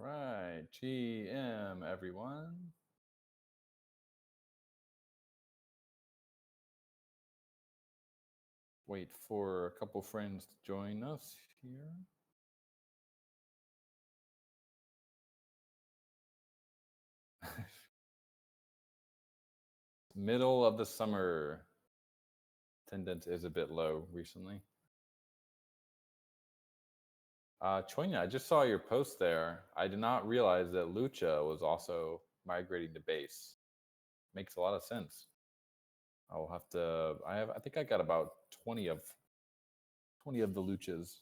right, GM everyone. Wait for a couple friends to join us here. Middle of the summer. Attendance is a bit low recently. Choina, I just saw your post there. I did not realize that Lucha was also migrating to base. Makes a lot of sense. I'll have to. I think I got about 20 of the Luchas.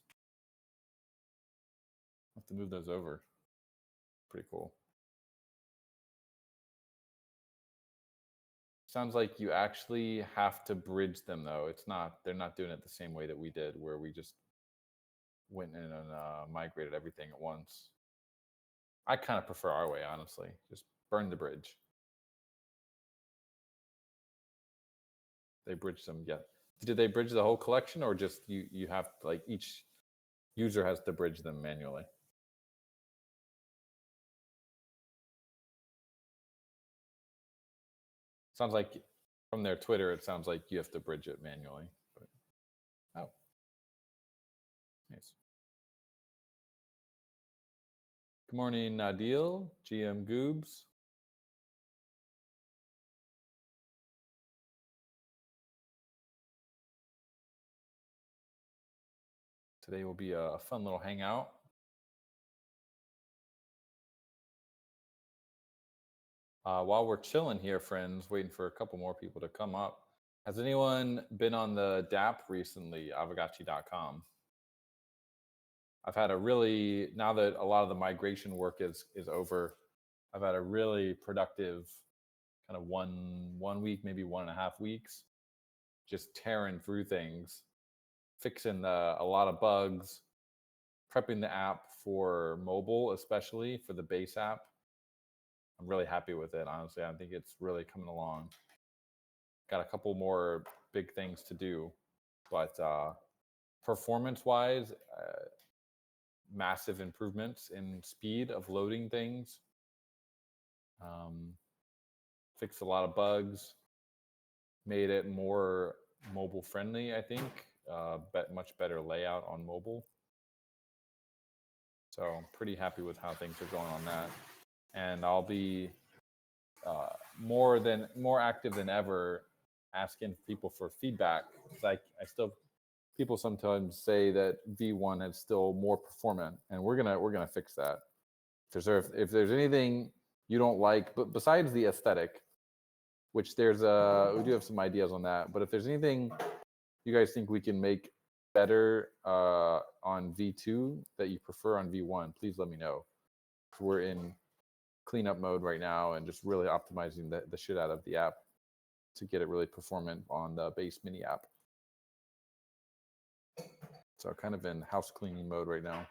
I'll have to move those over. Pretty cool. Sounds like you actually have to bridge them though. They're not doing it the same way that we did, where we just went in and migrated everything at once. I kind of prefer our way, honestly. Just burn the bridge. They bridged them yet. Did they bridge the whole collection, or just you have like each user has to bridge them manually? Sounds like from their Twitter, it sounds like you have to bridge it manually. But, oh, nice. Good morning, Nadil, GM Goobs. Today will be a fun little hangout. While we're chilling here, friends, waiting for a couple more people to come up, has anyone been on the DApp recently, Aavegotchi.com? I've had now that a lot of the migration work is over, I've had a really productive kind of one week, maybe 1.5 weeks, just tearing through things, fixing a lot of bugs, prepping the app for mobile, especially for the base app. I'm really happy with it, honestly. I think it's really coming along. Got a couple more big things to do, but performance-wise, massive improvements in speed of loading things. Fixed a lot of bugs, made it more mobile friendly, I think. Much better layout on mobile. So I'm pretty happy with how things are going on that. And I'll be more active than ever, asking people for feedback. Like people sometimes say that V1 is still more performant, and we're gonna fix that. If there's anything you don't like, but besides the aesthetic, which we do have some ideas on that. But if there's anything you guys think we can make better on V2 that you prefer on V1, please let me know. We're in cleanup mode right now and just really optimizing the shit out of the app to get it really performant on the base mini app. So kind of in house cleaning mode right now.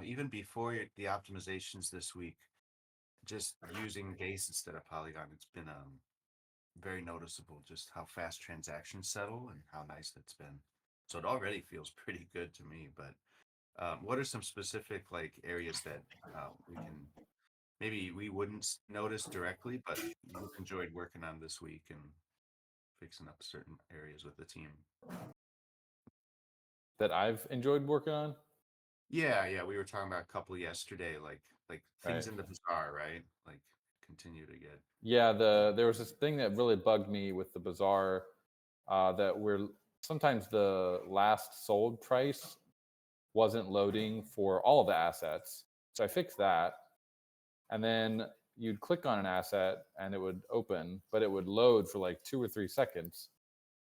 Even before the optimizations this week, just using base instead of Polygon, it's been very noticeable just how fast transactions settle and how nice that's been. So it already feels pretty good to me. But what are some specific areas that we wouldn't notice directly, but you've enjoyed working on this week and fixing up certain areas with the team? That I've enjoyed working on? Yeah, we were talking about a couple yesterday, like things in the bazaar, right? Like continue to get. Yeah, there was this thing that really bugged me with the bazaar, that sometimes the last sold price wasn't loading for all of the assets. So I fixed that, and then you'd click on an asset and it would open, but it would load for like 2 or 3 seconds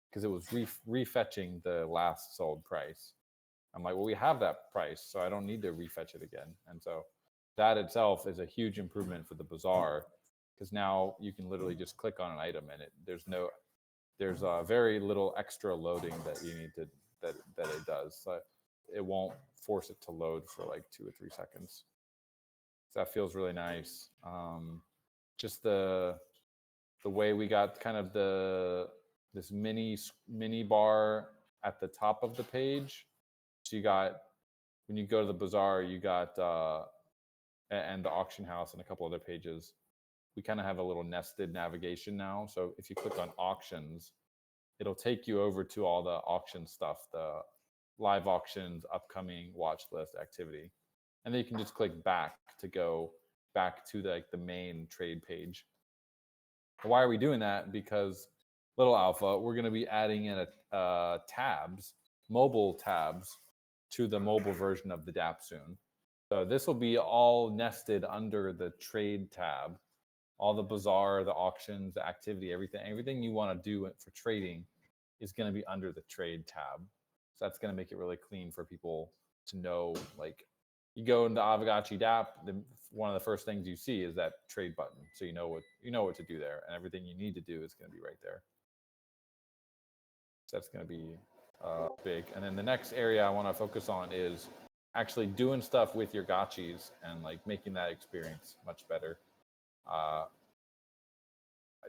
because it was refetching the last sold price. I'm like, well, we have that price, so I don't need to refetch it again. And so that itself is a huge improvement for the bazaar, because now you can literally just click on an item and there's very little extra loading that you need that it does. So it won't force it to load for like 2 or 3 seconds. So that feels really nice. Just the way we got kind of this mini bar at the top of the page. So you got when you go to the bazaar, you got and the auction house and a couple other pages. We kind of have a little nested navigation now. So if you click on auctions, it'll take you over to all the auction stuff, the live auctions, upcoming watch list activity. And then you can just click back to go back to the main trade page. Why are we doing that? Because little alpha, we're going to be adding in tabs, mobile tabs, to the mobile version of the DApp soon. So this will be all nested under the trade tab. All the bazaar, the auctions, the activity, everything you want to do for trading is going to be under the trade tab. So that's going to make it really clean for people to know. Like, you go into Aavegotchi DApp, one of the first things you see is that trade button. So you know what to do there, and everything you need to do is going to be right there. So that's going to be big. And then the next area I want to focus on is actually doing stuff with your gotchis and like making that experience much better. I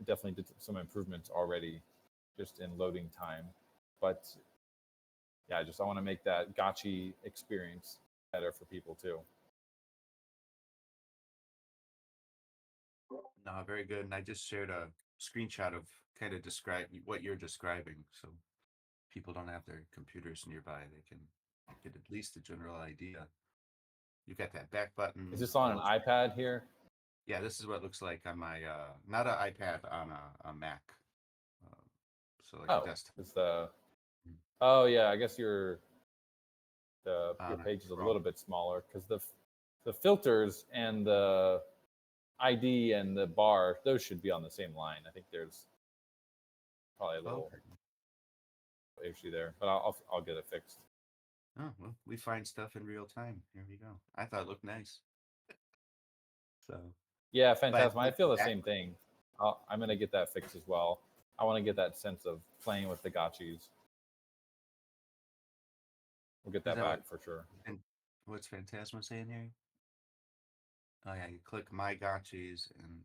definitely did some improvements already just in loading time, but yeah, I want to make that gotchi experience better for people too. No, very good. And I just shared a screenshot of kind of describe what you're describing, so people don't have their computers nearby. They can get at least a general idea. You got that back button. Is this on an iPad here? Yeah, this is what it looks like on my not an iPad, on a Mac. So like a desktop. It's the oh yeah, I guess your page is a Chrome. little bit smaller because the filters and the ID and the bar, those should be on the same line. I think there's probably a little issue there, but I'll get it fixed. Oh well, we find stuff in real time. Here we go. I thought it looked nice. So yeah, Phantasm. I feel the same thing. I'm gonna get that fixed as well. I want to get that sense of playing with the gotchis. We'll get that back for sure. And what's Phantasma saying here? Oh yeah, you click my gotchis, and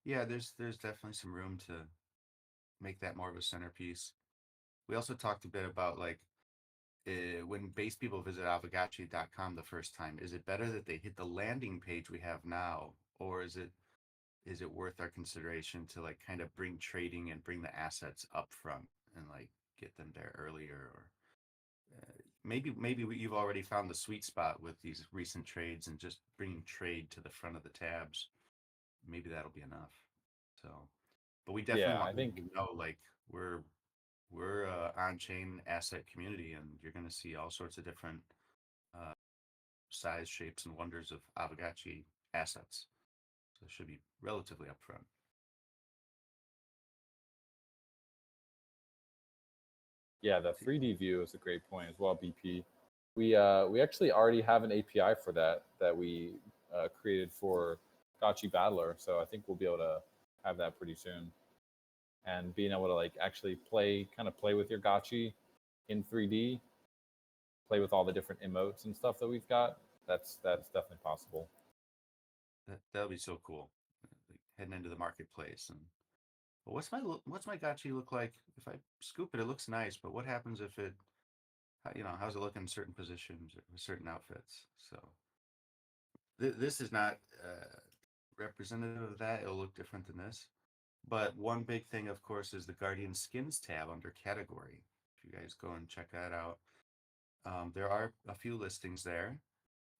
yeah, there's definitely some room to make that more of a centerpiece. We also talked a bit about like when base people visit Aavegotchi.com the first time, is it better that they hit the landing page we have now, or is it worth our consideration to like kind of bring trading and bring the assets up front and like get them there earlier, or maybe you've already found the sweet spot with these recent trades and just bringing trade to the front of the tabs. Maybe that'll be enough. So, but we definitely want people to know like we're a on-chain asset community, and you're going to see all sorts of different size, shapes, and wonders of Aavegotchi assets. So it should be relatively upfront. Yeah, the 3D view is a great point as well, BP. We actually already have an API for that we created for Gotchi Battler, so I think we'll be able to have that pretty soon. And being able to like actually play with your Gotchi in 3D, play with all the different emotes and stuff that we've got. That's definitely possible. That'll be so cool. Like heading into the marketplace, and well, what's my Gotchi look like? If I scoop it, it looks nice, but what happens if it, how's it look in certain positions or certain outfits? So this is not representative of that. It'll look different than this. But one big thing, of course, is the Guardian Skins tab under category. If you guys go and check that out, there are a few listings there,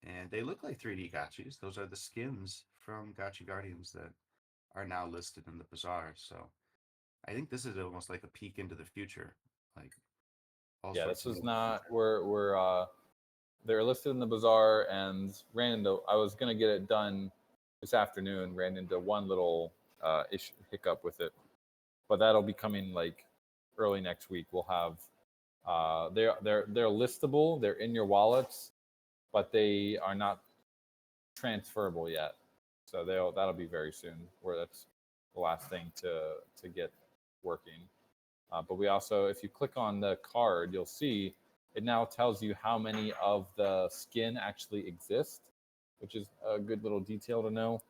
and they look like 3D gotchis. Those are the skins from Gotchi Guardians that are now listed in the bazaar. So I think this is almost like a peek into the future. Like all sorts this of is not we're they're listed in the bazaar, and I was gonna get it done this afternoon. Ran into one little hiccup with it, but that'll be coming like early next week. We'll have they're listable. They're in your wallets, but they are not transferable yet. So that'll be very soon. Where that's the last thing to get working. But we also, if you click on the card, you'll see it now tells you how many of the skin actually exist, which is a good little detail to know.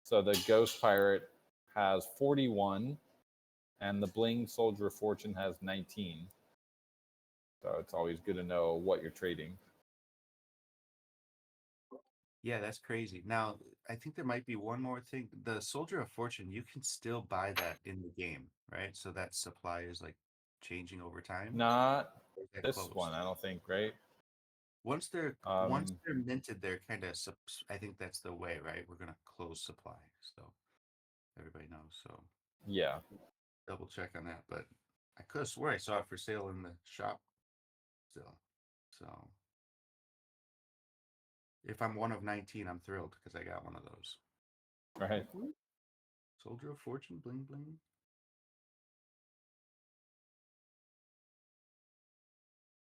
So the Ghost Pirate has 41, and the Bling Soldier of Fortune has 19. So it's always good to know what you're trading. Yeah, that's crazy. Now, I think there might be one more thing. The Soldier of Fortune, you can still buy that in the game, right? So that supply is like changing over time. Not Or is that this one, closed? I don't think, right? Once Um, they're minted, they're kind of I think that's the way, right? We're gonna close supply, so everybody knows. So yeah, double check on that. But I could have swore I saw it for sale in the shop still. So if I'm one of 19, I'm thrilled because I got one of those. right. Whoop, whoop. Soldier of Fortune, bling bling.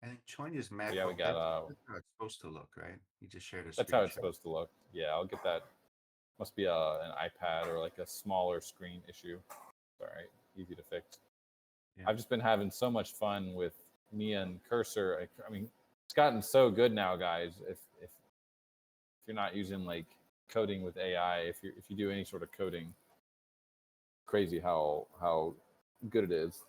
I think Choinya's But yeah, we macro. got That's how it's supposed to look, right? He just shared a that's how it's screenshot. supposed to look. Yeah, I'll get that. Must be an iPad or like a smaller screen issue. All right, easy to fix. Yeah. I've just been having so much fun with Mia and Cursor. I mean, it's gotten so good now, guys. If you're not using like coding with AI, if you do any sort of coding, crazy how good it is.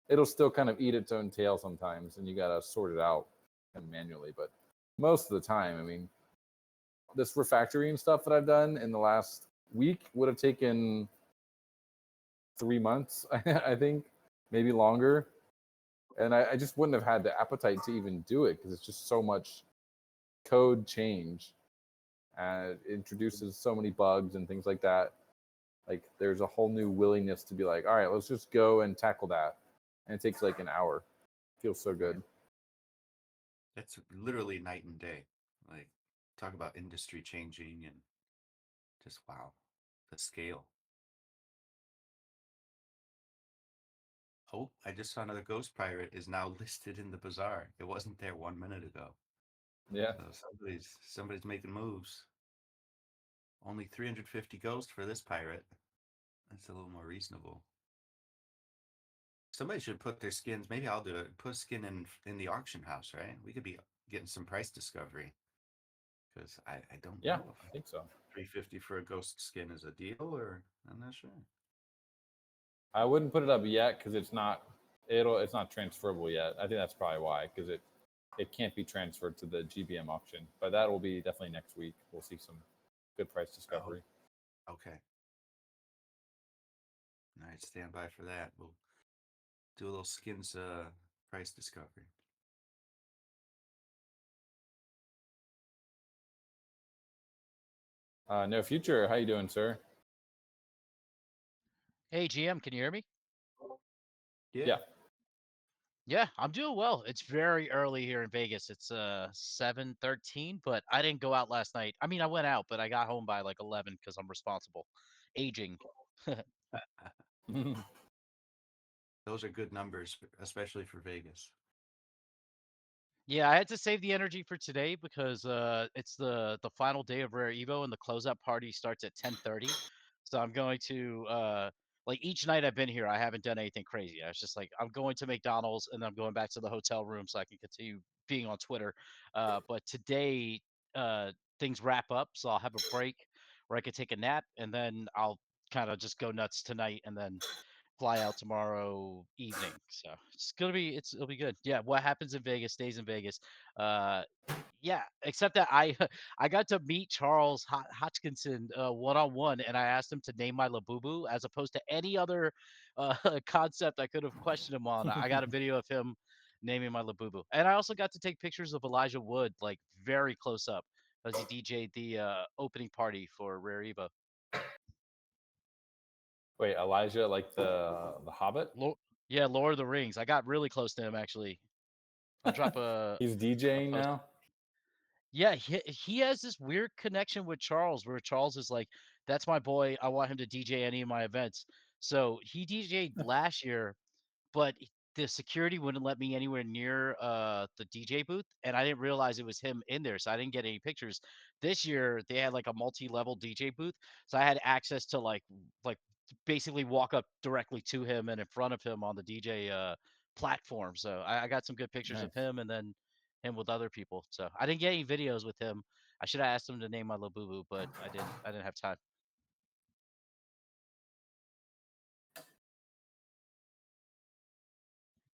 It'll still kind of eat its own tail sometimes, and you gotta sort it out kind of manually. But most of the time, I mean, this refactoring stuff that I've done in the last week would have taken 3 months, I think, maybe longer. And I just wouldn't have had the appetite to even do it because it's just so much code change and it introduces so many bugs and things like that. Like there's a whole new willingness to be like, all right, let's just go and tackle that. And it takes like an hour. Feels so Right. good. That's literally night and day. Like, talk about industry changing and just wow, the scale. Oh, I just saw another Ghost Pirate is now listed in the bazaar. It wasn't there 1 minute ago. Yeah. So somebody's making moves. Only 350 ghost for this pirate. That's a little more reasonable. Somebody should put their skins. Maybe I'll do it. Put a skin in the auction house, right? We could be getting some price discovery because I don't Yeah, know if I think so. 350 for a ghost skin is a deal or I'm not sure. I wouldn't put it up yet because it's not transferable yet. I think that's probably why because it can't be transferred to the GBM auction. But that will be definitely next week. We'll see some good price Oh, discovery. okay. All right, stand by for that. We'll do a little skins price discovery. No future. How you doing, sir? Hey GM, can you hear me? Yeah. Yeah. Yeah, I'm doing well. It's very early here in Vegas. It's 7:13, but I didn't go out last night. I mean, I went out, but I got home by like 11 because I'm responsible. Aging. Those are good numbers, especially for Vegas. Yeah, I had to save the energy for today because it's the final day of Rare Evo and the closeout party starts at 10:30. So I'm going to like each night I've been here, I haven't done anything crazy. I was just like, I'm going to McDonald's and I'm going back to the hotel room so I can continue being on Twitter. But today things wrap up, so I'll have a break where I could take a nap and then I'll kind of just go nuts tonight and then fly out tomorrow evening. So it'll be good. Yeah, what happens in Vegas stays in Vegas. Uh yeah, except that I I got to meet Charles Hodgkinson one on one, and I asked him to name my Labubu as opposed to any other concept I could have questioned him on. I got a video of him naming my Labubu, and I also got to take pictures of Elijah Wood like very close up as he DJ'd the opening party for Rare Evo. Wait, Elijah, like the Hobbit? Lo- yeah, Lord of the Rings. I got really close to him actually. I'll drop He's a DJing post. now. Yeah, he has this weird connection with Charles, where Charles is like, "That's my boy. I want him to DJ any of my events." So he DJ'd last year, but the security wouldn't let me anywhere near the DJ booth, and I didn't realize it was him in there, so I didn't get any pictures. This year they had like a multi-level DJ booth, so I had access to like basically walk up directly to him and in front of him on the DJ platform. So I got some good pictures of Nice. him and then him with other people. So I didn't get any videos with him. I should have asked him to name my Labubu, but I didn't. I didn't have time.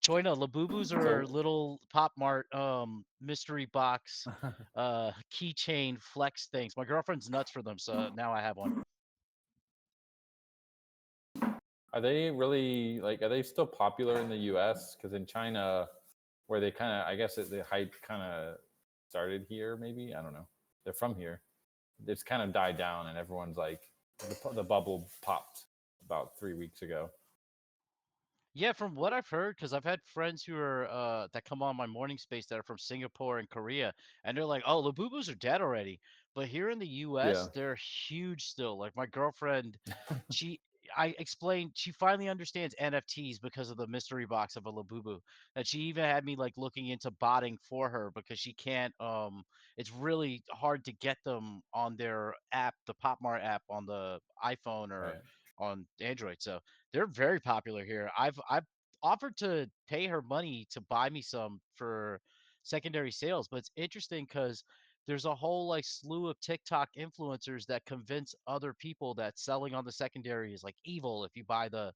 Choina, Labubus are So little Pop Mart mystery box keychain flex things. My girlfriend's nuts for them, so now I have one. are they really like? Are they still popular in the U.S.? Because in China, where they kind of, I guess the hype kind of started here. Maybe I don't know. They're from here. It's kind of died down, and everyone's like, the bubble popped about 3 weeks ago. Yeah, from what I've heard, because I've had friends who are that come on my morning space that are from Singapore and Korea, and they're like, "Oh, Labubus are dead already." But here in the Yeah, U.S., they're huge still. Like my girlfriend, she, I explained, she finally understands NFTs because of the mystery box of a Labubu. That she even had me like looking into botting for her because she can't. It's really hard to get them on their app, the PopMart app on the iPhone or right. on Android. So they're very popular here. I've offered to pay her money to buy me some for secondary sales, but it's interesting because there's a whole like slew of TikTok influencers that convince other people that selling on the secondary is like evil if you buy the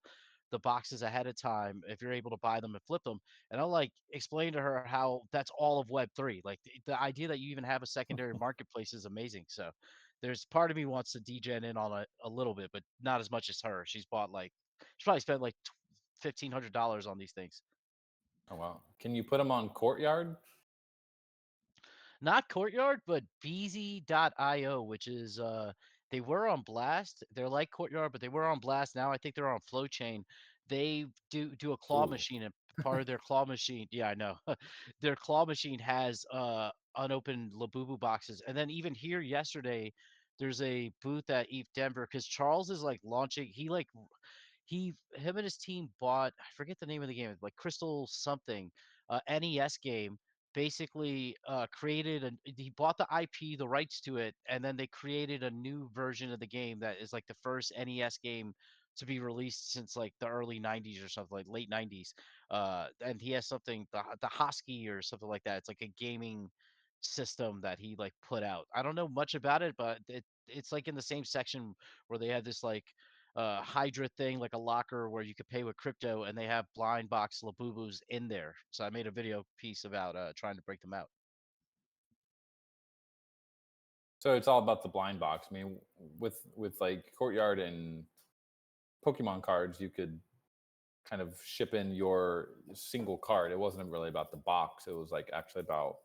boxes ahead of time, if you're able to buy them and flip them. And I'll like explain to her how that's all of Web3. Like the idea that you even have a secondary marketplace is amazing. So there's part of me wants to degen in on it a little bit, but not as much as her. She's bought like she probably spent like $1,500 on these things. Oh wow. Can you put them on Courtyard? Not Courtyard, but Beezy.io, which is they were on Blast. They're like Courtyard, but they were on Blast. Now I think they're on Flow Chain. They do a claw Ooh. machine, and part of their claw machine, yeah, I know. Their claw machine has unopened Labubu boxes. And then even here yesterday, there's a booth at ETH Denver because Charles is like launching, he him and his team bought, I forget the name of the game, like Crystal something, NES game. Basically, created and he bought the IP, the rights to it, and then they created a new version of the game that is like the first NES game to be released since like the early '90s or something, like late '90s. And he has something, the Hosky or something like that. It's like a gaming system that he like put out. I don't know much about it, but it's like in the same section where they have this like Hydra thing, like a locker where you could pay with crypto, and they have blind box Labubus in there. So I made a video piece about trying to break them out. So it's all about the blind box. I mean, with like Courtyard and Pokemon cards, you could kind of ship in your single card. It wasn't really about the box. It was like actually about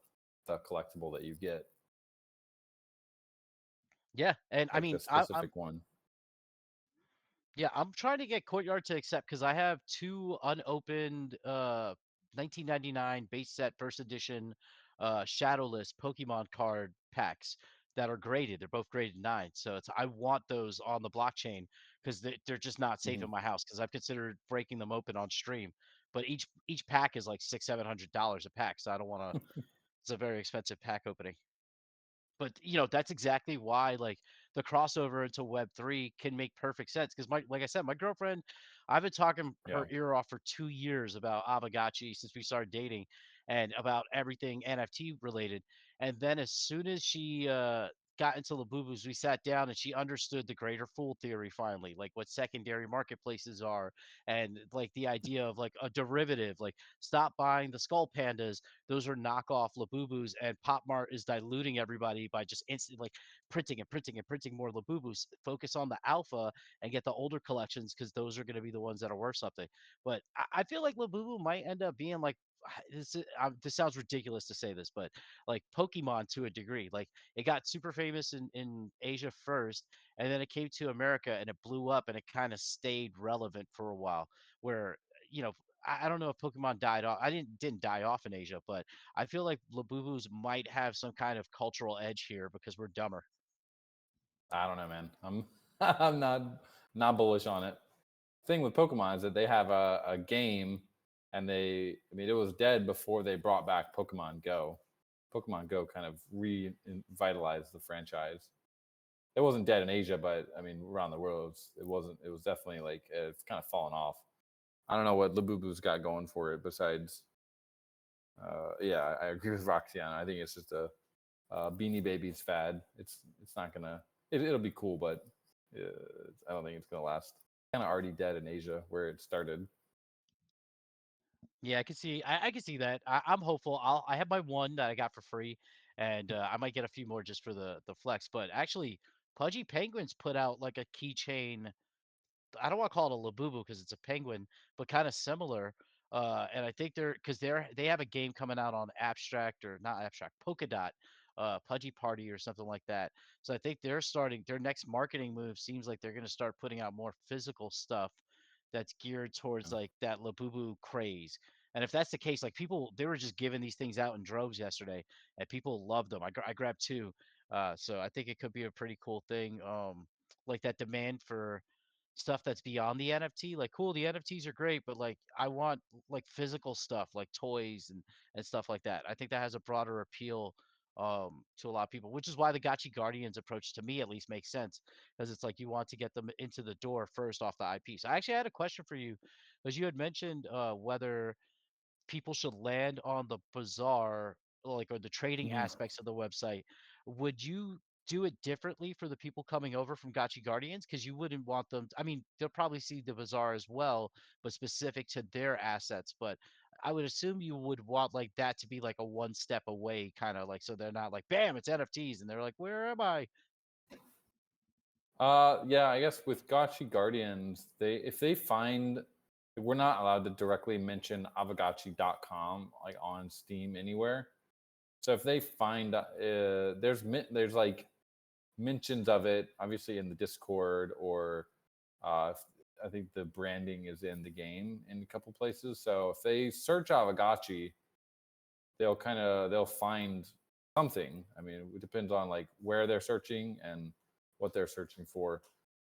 the collectible that you get, Yeah, and I like the mean, I'm specific one. yeah, I'm trying to get Courtyard to accept because I have two unopened 1999 base set first edition shadowless Pokemon card packs that are graded. They're both graded 9. So it's I want those on the blockchain because they're just not safe Mhm. in my house because I've considered breaking them open on stream. But each pack is like $600-700 a pack, so I don't want to. It's a very expensive pack opening. But, that's exactly why, like, the crossover into Web3 can make perfect sense. Because like I said, my girlfriend, I've been talking Yeah. her ear off for 2 years about Aavegotchi since we started dating and about everything NFT related. And then as soon as she, got into Labubus, we sat down and she understood the greater fool theory finally, like what secondary marketplaces are and, like, the idea of, like, a derivative, like, stop buying the Skull Pandas, those are knockoff Labubus, and PopMart is diluting everybody by just instantly like printing and printing and printing more Labubus. Focus on the alpha and get the older collections because those are going to be the ones that are worth something. But I feel like Labubu might end up being like this sounds ridiculous to say this, but like Pokemon to a degree. Like it got super famous in Asia first, and then it came to America and it blew up, and it kind of stayed relevant for a while. Where you know I don't know if Pokemon died off. I didn't die off in Asia, but I feel like Labubus might have some kind of cultural edge here because we're dumber. I don't know, man. I'm I'm not bullish on it. Thing with Pokemon is that they have a game, and I mean, it was dead before they brought back Pokemon Go. Pokemon Go kind of revitalized the franchise. It wasn't dead in Asia, but I mean, around the world, it wasn't. It was definitely like it's kind of fallen off. I don't know what Labubu's got going for it besides. Yeah, I agree with Roxanne. I think it's just a Beanie Babies fad. It's not gonna. It'll be cool, but I don't think it's gonna last. Kind of already dead in Asia where it started. Yeah, I can see. I can see that. I'm hopeful. I have my one that I got for free, and I might get a few more just for the flex. But actually, Pudgy Penguins put out like a keychain. I don't want to call it a Labubu because it's a penguin, but kind of similar. And I think they have a game coming out on Abstract or not Abstract, Polka Dot, Pudgy Party or something like that. So I think they're starting their next marketing move seems like they're going to start putting out more physical stuff that's geared towards like that Labubu craze. And if that's the case, like people, they were just giving these things out in droves yesterday, and people loved them. I grabbed two, so I think it could be a pretty cool thing. Like that demand for stuff that's beyond the NFT. Like, cool, the NFTs are great, but like, I want like physical stuff, like toys and stuff like that. I think that has a broader appeal to a lot of people, which is why the Gotchi Guardians approach to me at least makes sense because it's like you want to get them into the door first off the IP. So I actually had a question for you because you had mentioned whether people should land on the bazaar, like, or the trading Mhm. aspects of the website. Would you do it differently for the people coming over from Gotchi Guardians? Because you wouldn't want them I mean, they'll probably see the bazaar as well, but specific to their assets. But I would assume you would want like that to be like a one step away, kind of like so they're not like, bam, it's NFTs, and they're like, where am I? Yeah, I guess with Gotchi Guardians, if they find we're not allowed to directly mention Aavegotchi.com like on Steam anywhere. So if they find there's like mentions of it, obviously in the Discord or uh, I think the branding is in the game in a couple places. So if they search Aavegotchi, they'll find something. I mean, it depends on like where they're searching and what they're searching for,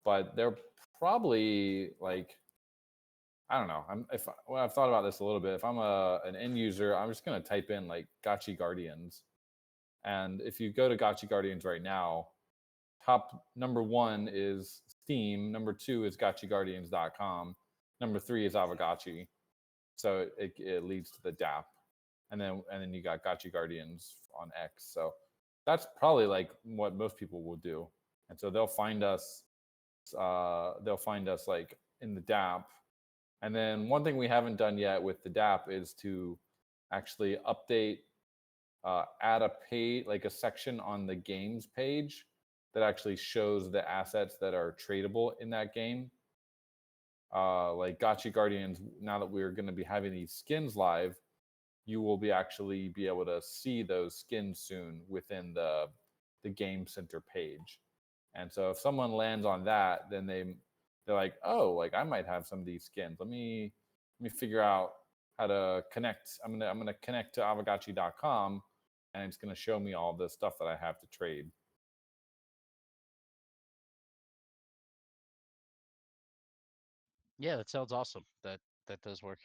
but they're probably like I don't know. I've thought about this a little bit. If I'm an end user, I'm just gonna type in like Gotchi Guardians, and if you go to Gotchi Guardians right now, top number one is Steam, number two is GotchiGuardians.com, number three is Aavegotchi. So it leads to the DApp, and then you got Gotchi Guardians on X. So that's probably like what most people will do, and so they'll find us. They'll find us like in the DApp, and then one thing we haven't done yet with the DApp is to actually update, add a page, like a section on the games page that actually shows the assets that are tradable in that game. Like Gotchi Guardians, now that we're going to be having these skins live, you will be able to see those skins soon within the game center page. And so if someone lands on that, then they're like, oh, like I might have some of these skins. Let me figure out how to connect. I'm gonna connect to Aavegotchi.com, and it's gonna show me all the stuff that I have to trade. Yeah, that sounds awesome. That does work.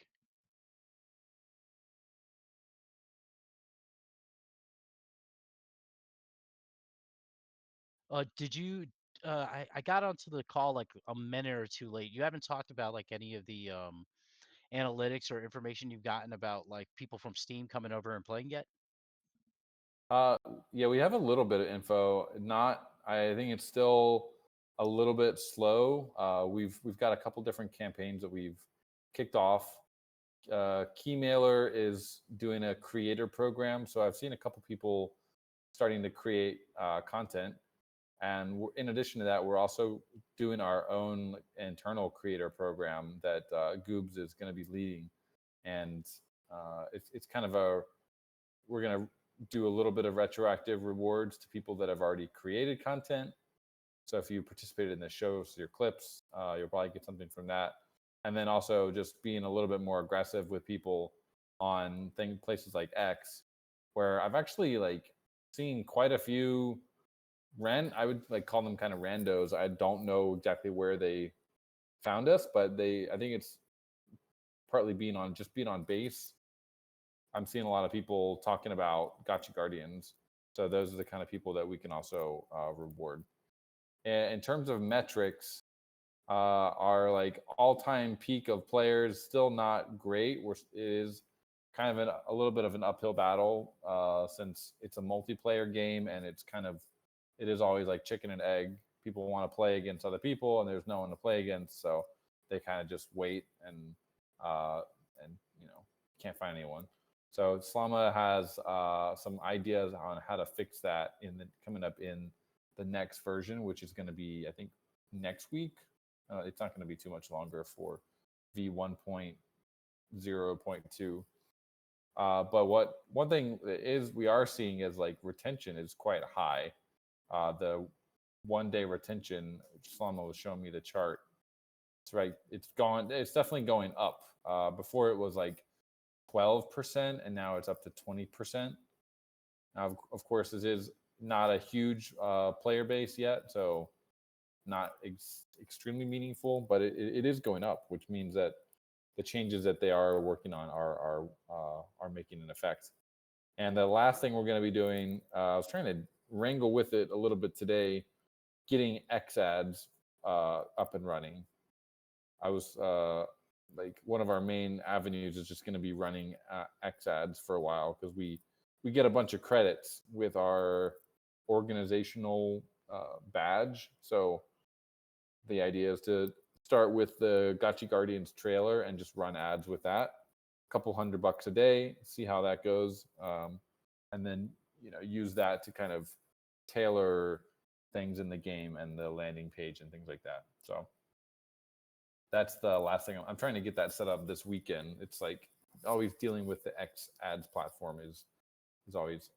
Did you? I got onto the call like a minute or two late. You haven't talked about like any of the analytics or information you've gotten about like people from Steam coming over and playing yet? Uh, yeah, we have a little bit of info. Not, I think it's still a little bit slow. We've got a couple different campaigns that we've kicked off. Keymailer is doing a creator program, so I've seen a couple people starting to create content, and in addition to that, we're also doing our own like, internal creator program that Goobs is going to be leading, and it's kind of a we're going to do a little bit of retroactive rewards to people that have already created content. So if you participated in the shows, your clips, you'll probably get something from that. And then also just being a little bit more aggressive with people on places like X, where I've actually like seen quite a few I would like call them kind of randos. I don't know exactly where they found us, but I think it's partly being on base. I'm seeing a lot of people talking about Gotcha Guardians. So those are the kind of people that we can also reward. And in terms of metrics, our like all-time peak of players still not great. It is kind of a little bit of an uphill battle since it's a multiplayer game and it is always like chicken and egg. People want to play against other people and there's no one to play against, so they kind of just wait and uh, and can't find anyone. So Slama has some ideas on how to fix that coming up in the next version, which is going to be, I think, next week. It's not going to be too much longer for v1.0.2. But one thing is we are seeing is like retention is quite high. The 1 day retention, Slama was showing me the chart. It's right. It's gone. It's definitely going up. Before it was like 12%, and now it's up to 20%. Now, of course, this is not a huge player base yet, so not extremely meaningful, but it is going up, which means that the changes that they are working on are making an effect. And the last thing we're going to be doing, I was trying to wrangle with it a little bit today, getting X ads up and running. I was like, one of our main avenues is just going to be running X ads for a while, because we get a bunch of credits with our organizational badge. So the idea is to start with the Gotchi Guardians trailer and just run ads with that, a couple $100 a day, see how that goes, and then use that to kind of tailor things in the game and the landing page and things like that. So that's the last thing. I'm trying to get that set up this weekend. It's like always dealing with the X ads platform is always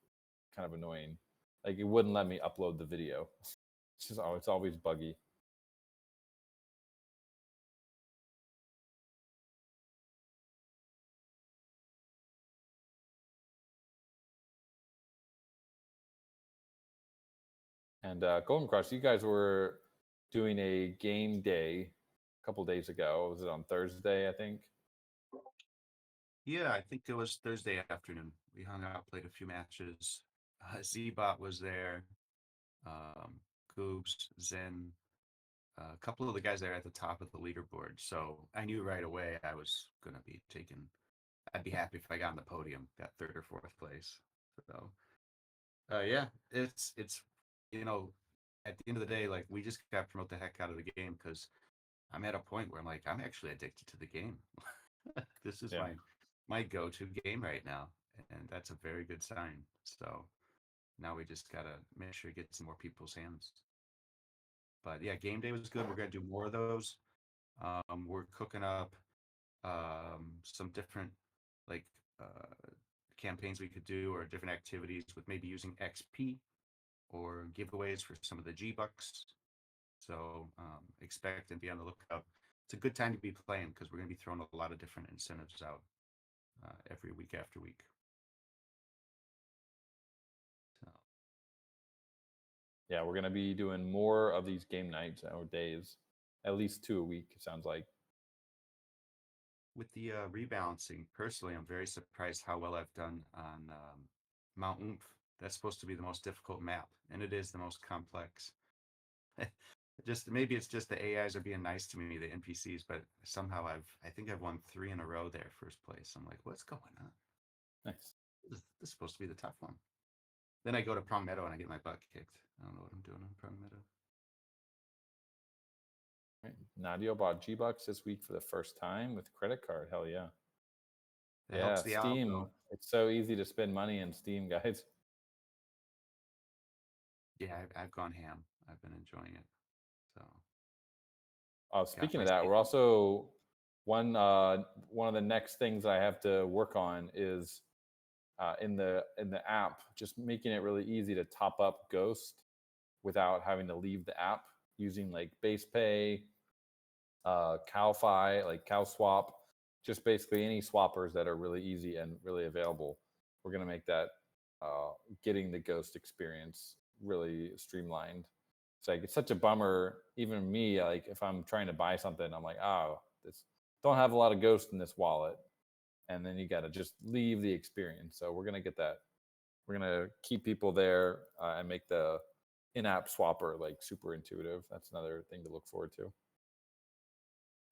kind of annoying. Like, it wouldn't let me upload the video. It's always buggy. And Golden Crush, you guys were doing a game day a couple days ago. Was it on Thursday, I think? Yeah, I think it was Thursday afternoon. We hung out, played a few matches. Z-Bot was there. Goobs, Zen, a couple of the guys there at the top of the leaderboard. So I knew right away I was gonna be taking. I'd be happy if I got on the podium, got third or fourth place. So, yeah, it's at the end of the day, like, we just got to promote the heck out of the game, because I'm at a point where I'm like, I'm actually addicted to the game. This is Yeah. my go-to game right now, and that's a very good sign. So now we just gotta make sure it gets in more people's hands. But yeah, game day was good. We're gonna do more of those. We're cooking up some different, like, campaigns we could do, or different activities with maybe using XP or giveaways for some of the G-Bucks. So expect and be on the lookout. It's a good time to be playing, because we're going to be throwing a lot of different incentives out every week after week. So Yeah, we're going to be doing more of these game nights or days, at least 2 a week, it sounds like. with the rebalancing, personally, I'm very surprised how well I've done on Mount Oomph. That's supposed to be the most difficult map, and it is the most complex. Just maybe it's just the AIs are being nice to me, the NPCs, but somehow I think I've won 3 in a row there, first place. I'm like, what's going on? Nice. This is supposed to be the tough one. Then I go to Prong Meadow and I get my butt kicked. I don't know what I'm doing on Prong Meadow. Right. Nadia bought G-Bucks this week for the first time with credit card. Hell yeah. That Yeah, helps the Steam. algo. It's so easy to spend money in Steam, guys. Yeah, I've gone ham. I've been enjoying it. So got Speaking my of that, safe. we're also one of the next things I have to work on is in the app, just making it really easy to top up Ghost without having to leave the app, using like base pay, CowFi, like CowSwap, just basically any swappers that are really easy and really available. We're gonna make that getting the Ghost experience really streamlined. It's like, it's such a bummer. Even me, like, if I'm trying to buy something, I'm like, oh, this don't have a lot of Ghost in this wallet, and then you got to just leave the experience. So we're gonna get that. We're gonna keep people there and make the in-app swapper like super intuitive. That's another thing to look forward to.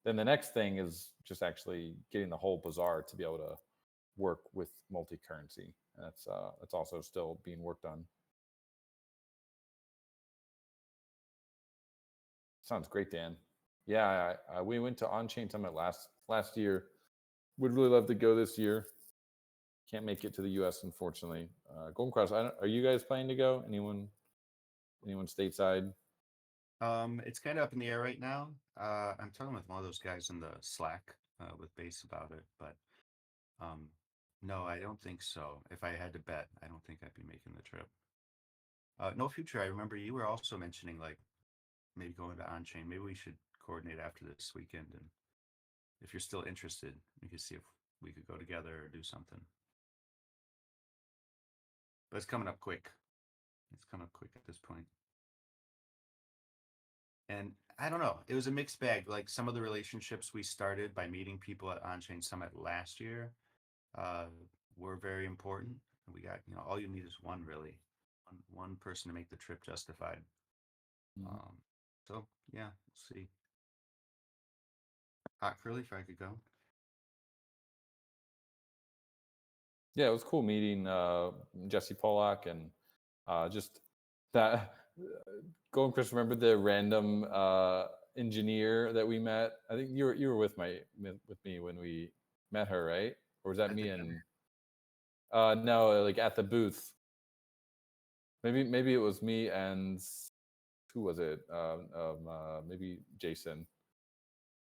Then the next thing is just actually getting the whole bazaar to be able to work with multi-currency. And that's also still being worked on. Sounds great, Dan. Yeah, we went to On-Chain Summit last year. Would really love to go this year. can't make it to the U.S. unfortunately. Golden Cross. Are you guys planning to go? Anyone stateside? It's kind of up in the air right now. I'm talking with one of those guys in the Slack with Base about it, but no, I don't think so. If I had to bet, I don't think I'd be making the trip. No Future. I remember you were also mentioning like maybe going to On-Chain. Maybe we should coordinate after this weekend, and if you're still interested, we could see if we could go together or do something. But it's coming up quick. It's coming up quick at this point. And I don't know. It was a mixed bag. Like some of the relationships we started by meeting people at On-Chain Summit last year were very important. And we got, all you need is one really, one person to make the trip justified. So yeah, we'll see. Hot Curly, if I could go. Yeah, it was cool meeting Jesse Polak and just that. Golden Chris, remember the random engineer that we met? I think you were with me when we met her, right? Or was that me and? No, like at the booth. Maybe it was me and who was it? Maybe Jason.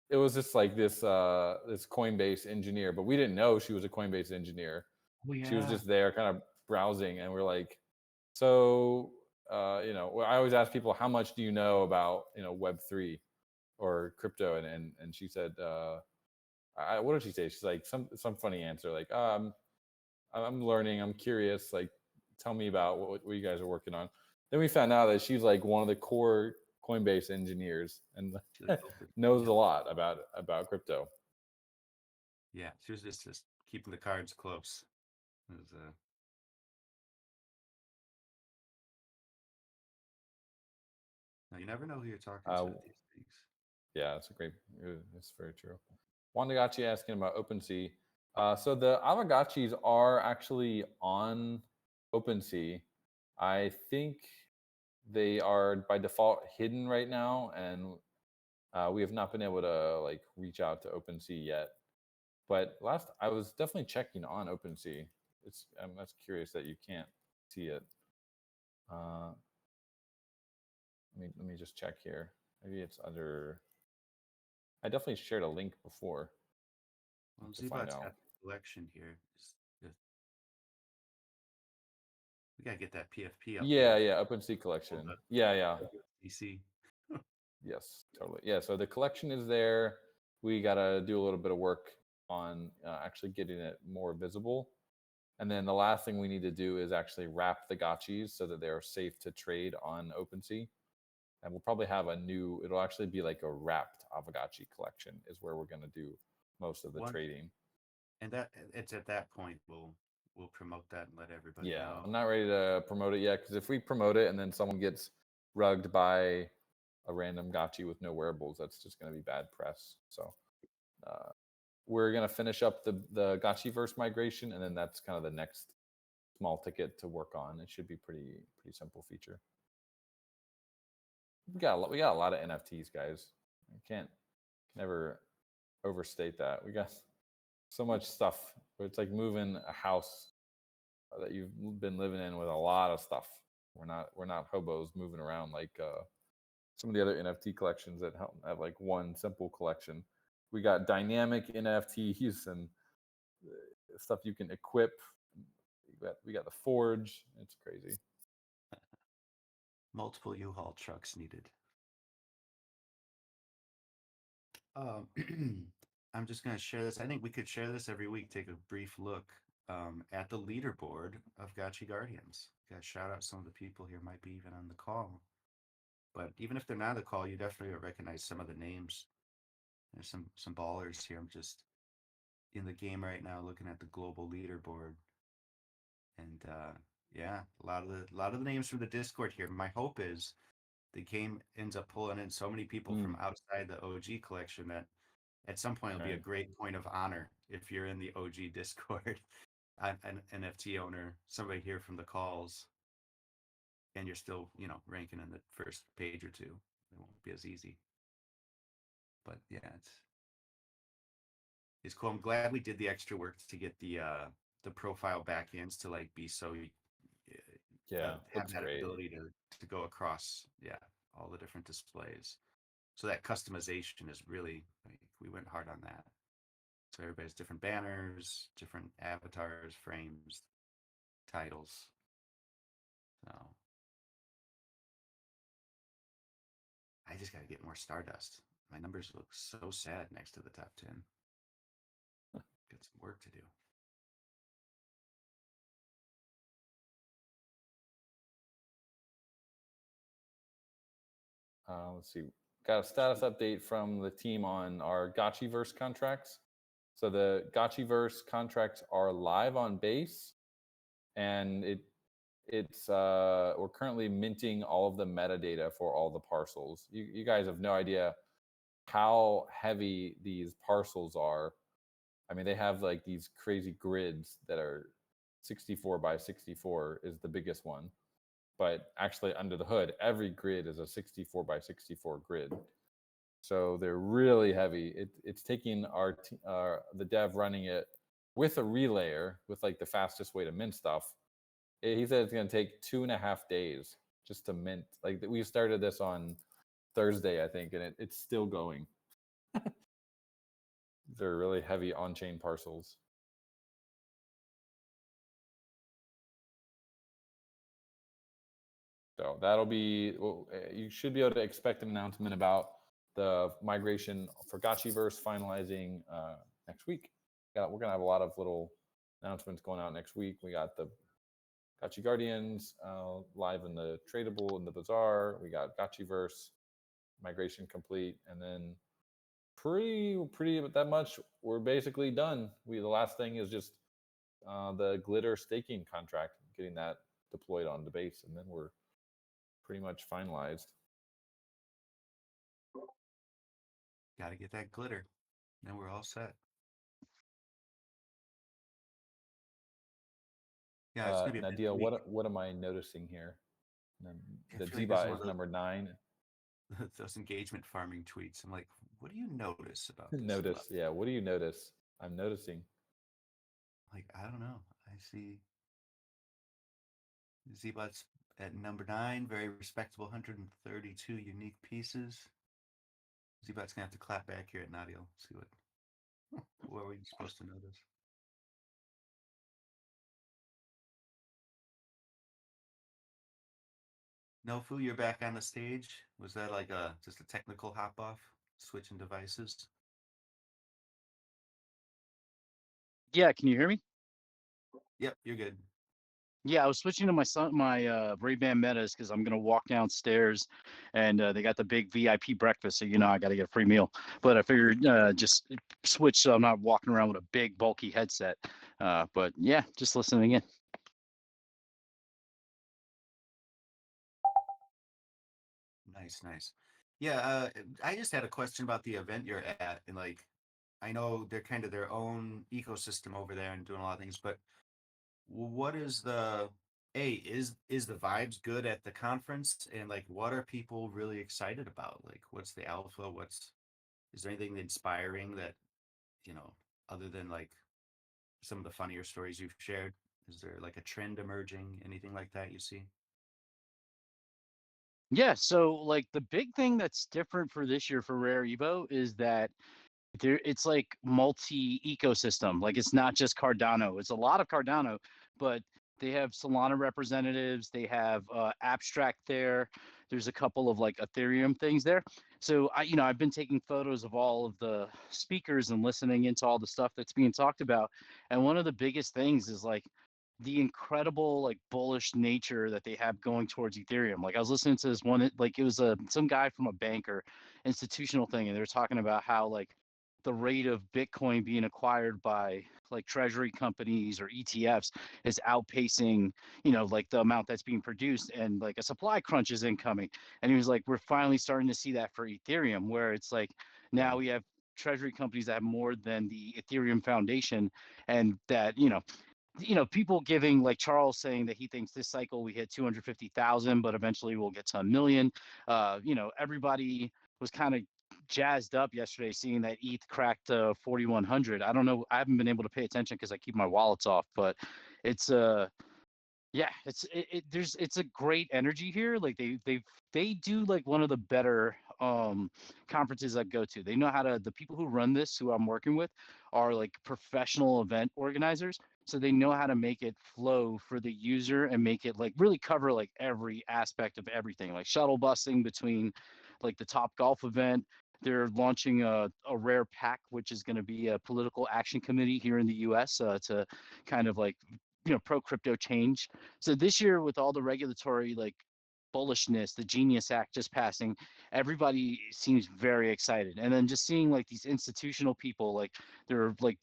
It was just like this Coinbase engineer, but we didn't know she was a Coinbase engineer. Oh, yeah. She was just there kind of browsing, and we're like, so I always ask people, how much do you know about Web3 or crypto, and she said, what did she say? She's like some funny answer like, I'm learning, I'm curious, like tell me about what you guys are working on. Then we found out that she's like one of the core Coinbase engineers and knows a lot about crypto. Yeah, she was just keeping the cards close. It was, now you never know who you're talking to at these things. Yeah, it's very true. Wandagachi asking about OpenSea. So the Aavegotchis are actually on OpenSea. I think they are by default hidden right now, and we have not been able to like reach out to OpenSea yet. But I was definitely checking on OpenSea. I'm that's curious that you can't see it. Let me just check here. Maybe it's under. I definitely shared a link before. Well, Zebot's got the collection here. We gotta get that PFP up. Yeah, OpenSea collection. Yeah. DC. Yes, totally. Yeah, so the collection is there. We gotta do a little bit of work on actually getting it more visible. And then the last thing we need to do is actually wrap the gotchis so that they are safe to trade on OpenSea. And we'll probably have it'll actually be like a wrapped Aavegotchi collection is where we're going to do most of the trading. And that it's at that point we'll promote that and let everybody know. I'm not ready to promote it yet, because if we promote it and then someone gets rugged by a random gotchi with no wearables, that's just going to be bad press. So we're going to finish up the Gotchiverse migration, and then that's kind of the next small ticket to work on. It should be pretty simple feature. We got a lot of NFTs, guys. I can't never overstate that. We got so much stuff. It's like moving a house that you've been living in with a lot of stuff. We're not hobos moving around like some of the other NFT collections that have like one simple collection. We got dynamic NFTs and stuff you can equip. We got the Forge. It's crazy. Multiple U-Haul trucks needed. I'm just going to share this. I think we could share this every week. Take a brief look at the leaderboard of Gotchi Guardians. Got shout out some of the people here might be even on the call. But even if they're not on the call, you definitely recognize some of the names. There's some ballers here. I'm just in the game right now looking at the global leaderboard. And yeah, a lot of the names from the Discord here. My hope is the game ends up pulling in so many people from outside the OG collection that at some point it'll be a great point of honor if you're in the OG Discord, an NFT owner, somebody here from the calls, and you're still, ranking in the first page or two. It won't be as easy. But yeah, it's cool. I'm glad we did the extra work to get the the profile backends to like be so Yeah, have looks that great. ability to go across all the different displays. So that customization is really like we went hard on that. So everybody's different banners, different avatars, frames, titles. So I just got to get more Stardust. My numbers look so sad next to the top 10. Got some work to do. Let's see. Got a status update from the team on our Gotchiverse contracts. So the Gotchiverse contracts are live on base, and it's we're currently minting all of the metadata for all the parcels. You guys have no idea how heavy these parcels are. I mean, they have like these crazy grids that are 64 by 64 is the biggest one. But actually, under the hood, every grid is a 64 by 64 grid. So they're really heavy. It's taking the dev running it with a relayer, with like the fastest way to mint stuff. He said it's going to take 2.5 days just to mint. Like we started this on Thursday, I think, and it's still going. They're really heavy on-chain parcels. So that'll be, you should be able to expect an announcement about the migration for Gotchiverse finalizing next week. We're going to have a lot of little announcements going out next week. We got the Gotchi Guardians live in the tradable in the bazaar. We got Gotchiverse migration complete, and then pretty that much. We're basically done. The last thing is just the glitter staking contract, getting that deployed on the base, and then we're pretty much finalized. Got to get that glitter. Then we're all set. Yeah, it's gonna be a busy Nadia, week. what am I noticing here? The I feel like this is one Ziba of is number 9. those engagement farming tweets. I'm like, what do you notice about this? Notice, yeah. What do you notice? I'm noticing. Like, I don't know. I see Zbot's at number 9, very respectable 132 unique pieces. Zbot's gonna have to clap back here at Nadia. See what are we supposed to notice? No, Fu, you're back on the stage. Was that like just a technical hop off, switching devices? Yeah, can you hear me? Yep, you're good. Yeah, I was switching to my Ray-Ban Metas because I'm gonna walk downstairs, and they got the big VIP breakfast, so I got to get a free meal. But I figured just switch so I'm not walking around with a big bulky headset. But yeah, just listening in. Nice, nice. Yeah, I just had a question about the event you're at, and like, I know they're kind of their own ecosystem over there and doing a lot of things, but what is is the vibes good at the conference, and like, what are people really excited about? Like, what's the alpha? Is there anything inspiring that, other than like some of the funnier stories you've shared? Is there like a trend emerging? Anything like that you see? Yeah, so like the big thing that's different for this year for Rare Evo is that it's like multi ecosystem. Like it's not just Cardano. It's a lot of Cardano, but they have Solana representatives. They have Abstract there. There's a couple of like Ethereum things there. So I've been taking photos of all of the speakers and listening into all the stuff that's being talked about. And one of the biggest things is like the incredible like bullish nature that they have going towards Ethereum. Like I was listening to this one, like it was some guy from a bank or institutional thing, and they were talking about how like the rate of Bitcoin being acquired by like treasury companies or ETFs is outpacing, like the amount that's being produced, and like a supply crunch is incoming. And he was like, we're finally starting to see that for Ethereum, where it's like now Yeah. we have treasury companies that have more than the Ethereum Foundation, and that, people giving like Charles saying that he thinks this cycle we hit 250,000, but eventually we'll get to a million. Everybody was kind of jazzed up yesterday seeing that ETH cracked 4,100. I don't know. I haven't been able to pay attention because I keep my wallets off, but it's yeah, it's a great energy here. Like they do like one of the better conferences I go to. They know how to the people who run this, who I'm working with, are like professional event organizers. So they know how to make it flow for the user and make it like really cover like every aspect of everything, like shuttle busing between like the Top Golf event. They're launching a rare pack, which is going to be a political action committee here in the US to kind of like, pro crypto change. So this year, with all the regulatory like bullishness, the Genius Act just passing, everybody seems very excited. And then just seeing like these institutional people, like there are like,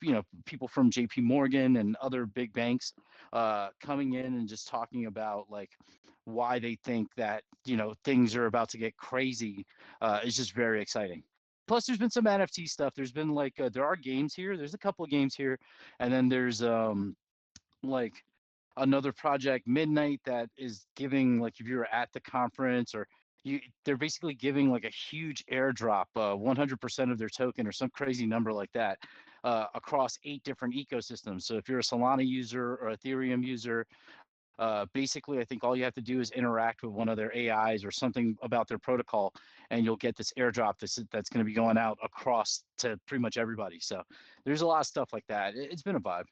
people from JP Morgan and other big banks coming in and just talking about like why they think that, things are about to get crazy is just very exciting. Plus, there's been some NFT stuff. There's been like there are games here. There's a couple of games here, and then there's like another project Midnight that is giving, like, if you were at the conference, or they're basically giving like a huge airdrop, 100% of their token or some crazy number like that, across 8 different ecosystems. So if you're a Solana user or Ethereum user, basically I think all you have to do is interact with one of their AIs or something about their protocol, and you'll get this airdrop that's going to be going out across to pretty much everybody. So there's a lot of stuff like that. It's been a vibe.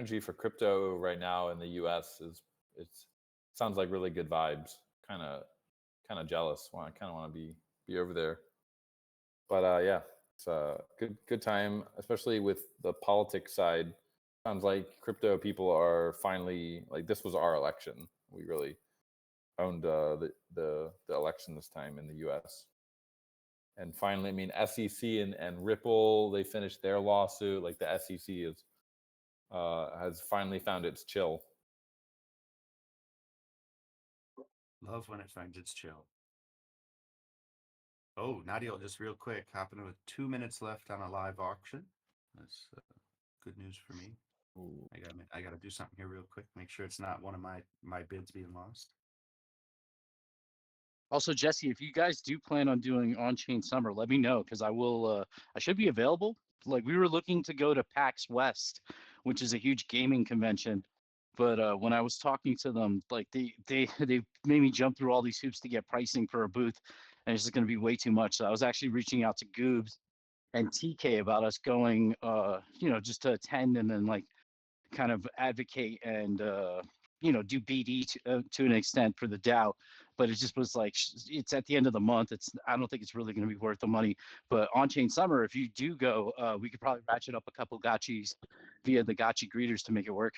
Energy for crypto right now in the US is it's sounds like really good vibes. Kind of jealous. I kind of want to be over there. But yeah, it's a good time, especially with the politics side. Sounds like crypto people are finally like this was our election. We really owned the election this time in the U.S. And finally, I mean, SEC and Ripple, they finished their lawsuit. Like the SEC is has finally found its chill. Love when it finds its chill. Oh, Nadia, just real quick, happening with 2 minutes left on a live auction. That's good news for me. Ooh. I gotta do something here real quick. Make sure it's not one of my bids being lost. Also, Jesse, if you guys do plan on doing on-chain summer, let me know because I will. I should be available. Like we were looking to go to PAX West, which is a huge gaming convention, but when I was talking to them, like they made me jump through all these hoops to get pricing for a booth, and it's just going to be way too much. So I was actually reaching out to Goobs and TK about us going, just to attend and then like kind of advocate and do BD to an extent for the DAO. But it just was like it's at the end of the month. I don't think it's really going to be worth the money. But on chain summer, if you do go, we could probably ratchet up a couple gotchis via the gotchi greeters to make it work.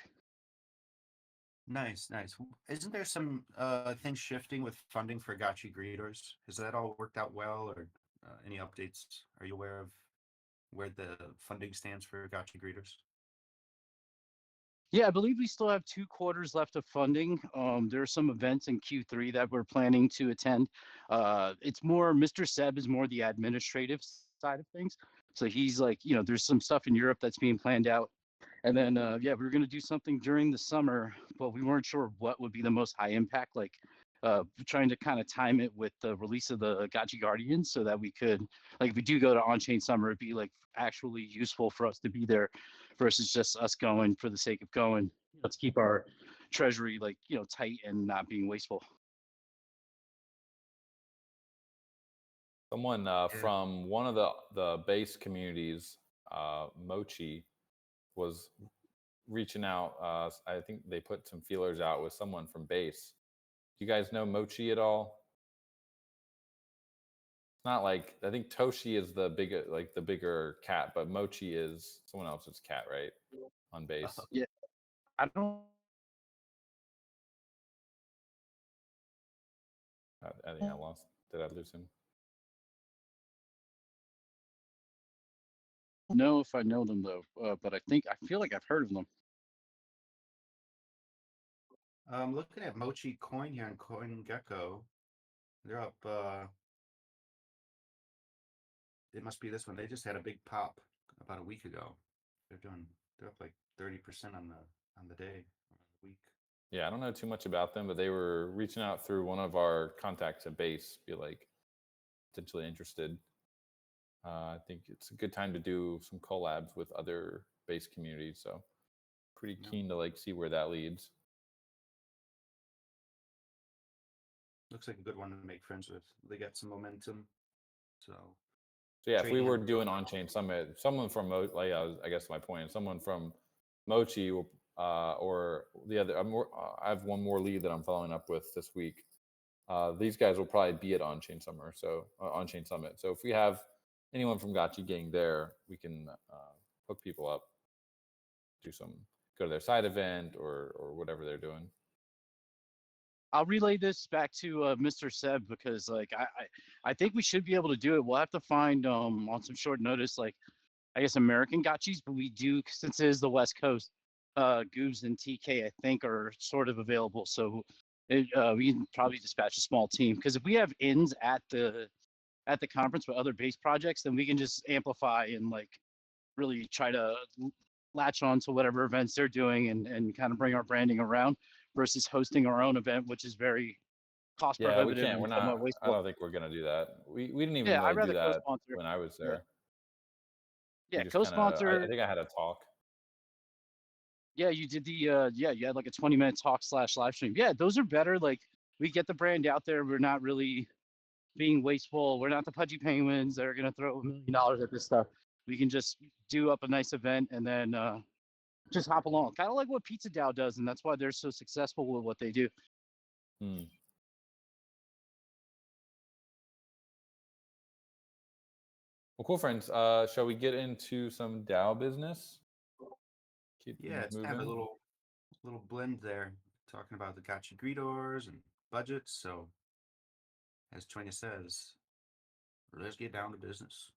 Nice, nice. Isn't there some things shifting with funding for gotchi greeters? Has that all worked out well, or any updates? Are you aware of where the funding stands for gotchi greeters? Yeah, I believe we still have 2 quarters left of funding. There are some events in Q3 that we're planning to attend. It's more, Mr. Seb is more the administrative side of things. So he's like, there's some stuff in Europe that's being planned out. And then, yeah, we were going to do something during the summer, but we weren't sure what would be the most high impact, like trying to kind of time it with the release of the Gotchi Guardians so that we could, like, if we do go to on-chain summer, it'd be like actually useful for us to be there versus just us going for the sake of going, to keep our treasury like, tight and not being wasteful. Someone Yeah. from one of the base communities, Mochi, was reaching out. I think they put some feelers out with someone from base. Do you guys know Mochi at all? It's not like I think Toshi is the bigger cat, but Mochi is someone else's cat, right? On base. Yeah, I don't I think I lost. Did I lose him? know if I know them though, but I feel like I've heard of them. I'm looking at Mochi Coin here on CoinGecko. They're up. It must be this one. They just had a big pop about a week ago. They're up like 30% on the day, on the week. Yeah, I don't know too much about them, but they were reaching out through one of our contacts at base, be like potentially interested. I think it's a good time to do some collabs with other base communities. So pretty Yeah. keen to like see where that leads. Looks like a good one to make friends with. They got some momentum. So So yeah, if we trading were and doing on-chain summit, someone from like I guess my point, someone from Mochi will, or the other, I have one more lead that I'm following up with this week. These guys will probably be at on-chain summer, so on-chain summit. So if we have anyone from Gotchi getting there, we can hook people up, go to their side event or whatever they're doing. I'll relay this back to Mr. Seb because like I think we should be able to do it. We'll have to find on some short notice like I guess American gotchis, but we do since it is the West Coast. Goobs and TK I think are sort of available, so we can probably dispatch a small team because if we have ins at the conference with other base projects, then we can just amplify and like really try to latch on to whatever events they're doing and kind of bring our branding around versus hosting our own event, which is very cost Yeah, we prohibitive can't. and We're somewhat not. I wasteful. don't think we're gonna do that. We didn't even Yeah, I'd really do rather that co-sponsor. when I was Yeah, there. We yeah, just kind of. I co-sponsor. think I had a talk. Yeah, you did the yeah, you had like a 20-minute talk slash live stream. Yeah, those are better. Like we get the brand out there. We're not really being wasteful. We're not the pudgy penguins that are gonna throw $1 million at this stuff. We can just do up a nice event and then just hop along. Kind of like what Pizza Dow does, and that's why they're so successful with what they do. Hmm. Well, cool, friends. Shall we get into some DAO business? Keep yeah, things it's kind of a moving. little blend there, talking about the gotcha greeters and budgets. So as China says, let's get down to business.